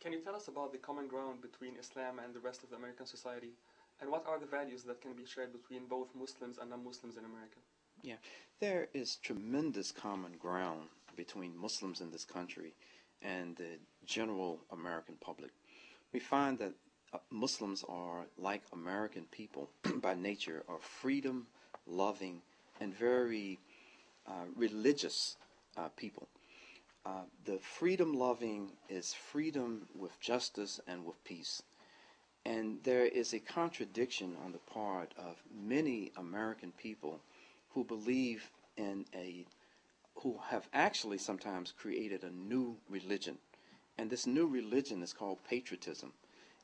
can you tell us about the common ground between Islam and the rest of the American society? And what are the values that can be shared between both Muslims and non-Muslims in America? Yeah, there is tremendous common ground between Muslims in this country and the general American public. We find that Muslims are, like American people by nature, are freedom-loving and very religious people. The freedom-loving is freedom with justice and with peace. And there is a contradiction on the part of many American people who believe who have actually sometimes created a new religion. And this new religion is called patriotism.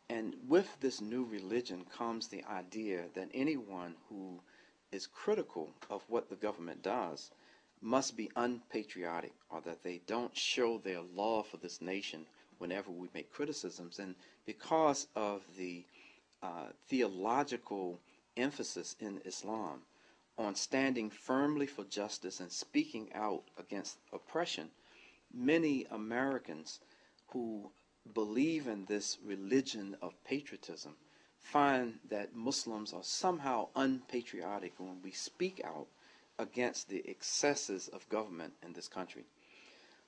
And with this new religion comes the idea that anyone who is critical of what the government does must be unpatriotic, or that they don't show their love for this nation whenever we make criticisms. And because of the theological emphasis in Islam on standing firmly for justice and speaking out against oppression, many Americans who believe in this religion of patriotism find that Muslims are somehow unpatriotic when we speak out against the excesses of government in this country.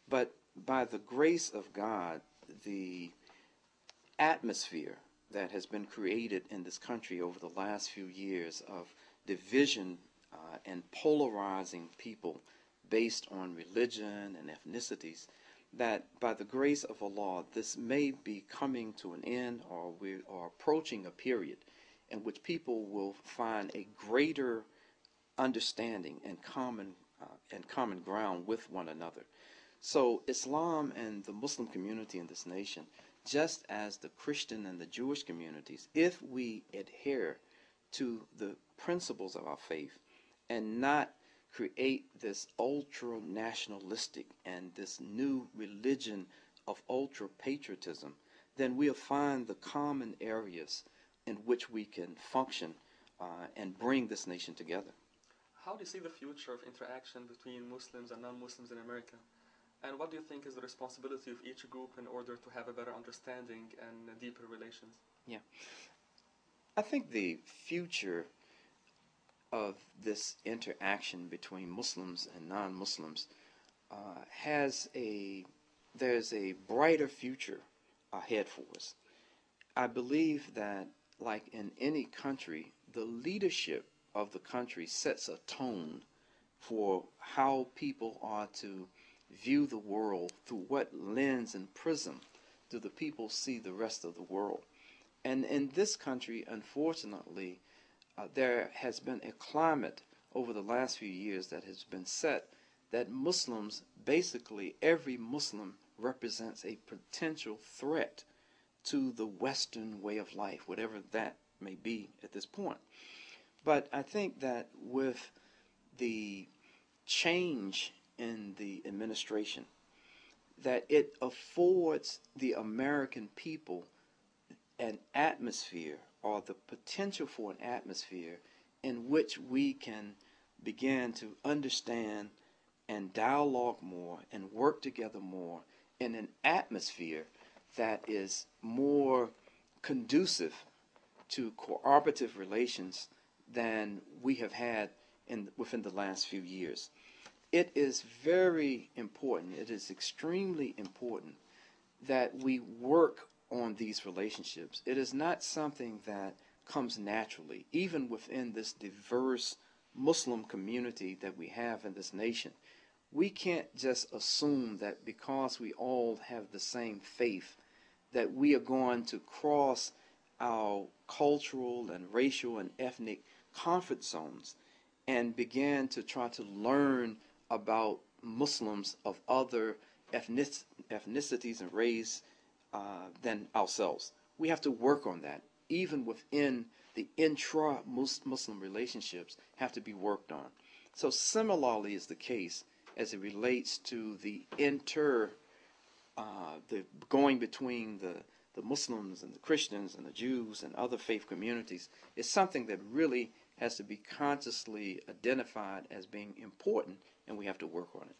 But by the grace of God, the atmosphere that has been created in this country over the last few years of division and polarizing people based on religion and ethnicities, that by the grace of Allah, this may be coming to an end, or we are approaching a period in which people will find a greater understanding and common ground with one another. So Islam and the Muslim community in this nation, just as the Christian and the Jewish communities, if we adhere to the principles of our faith and not create this ultra-nationalistic and this new religion of ultra-patriotism, then we'll find the common areas in which we can function and bring this nation together. How do you see the future of interaction between Muslims and non-Muslims in America? And what do you think is the responsibility of each group in order to have a better understanding and deeper relations? Yeah. I think the future of this interaction between Muslims and non-Muslims there's a brighter future ahead for us. I believe that, like in any country, the leadership of the country sets a tone for how people are to view the world, through what lens and prism do the people see the rest of the world. And in this country, unfortunately, there has been a climate over the last few years that has been set that Muslims, basically every Muslim, represents a potential threat to the Western way of life, whatever that may be at this point. But I think that with the change in the administration, that it affords the American people an atmosphere, or the potential for an atmosphere, in which we can begin to understand and dialogue more and work together more in an atmosphere that is more conducive to cooperative relations than we have had within the last few years. It is very important, it is extremely important that we work on these relationships. It is not something that comes naturally, even within this diverse Muslim community that we have in this nation. We can't just assume that because we all have the same faith that we are going to cross our cultural and racial and ethnic comfort zones and begin to try to learn about Muslims of other ethnicities and race than ourselves. We have to work on that. Even within the intra-Muslim relationships have to be worked on. So similarly is the case as it relates to the going between the Muslims and the Christians and the Jews and other faith communities is something that really has to be consciously identified as being important, and we have to work on it.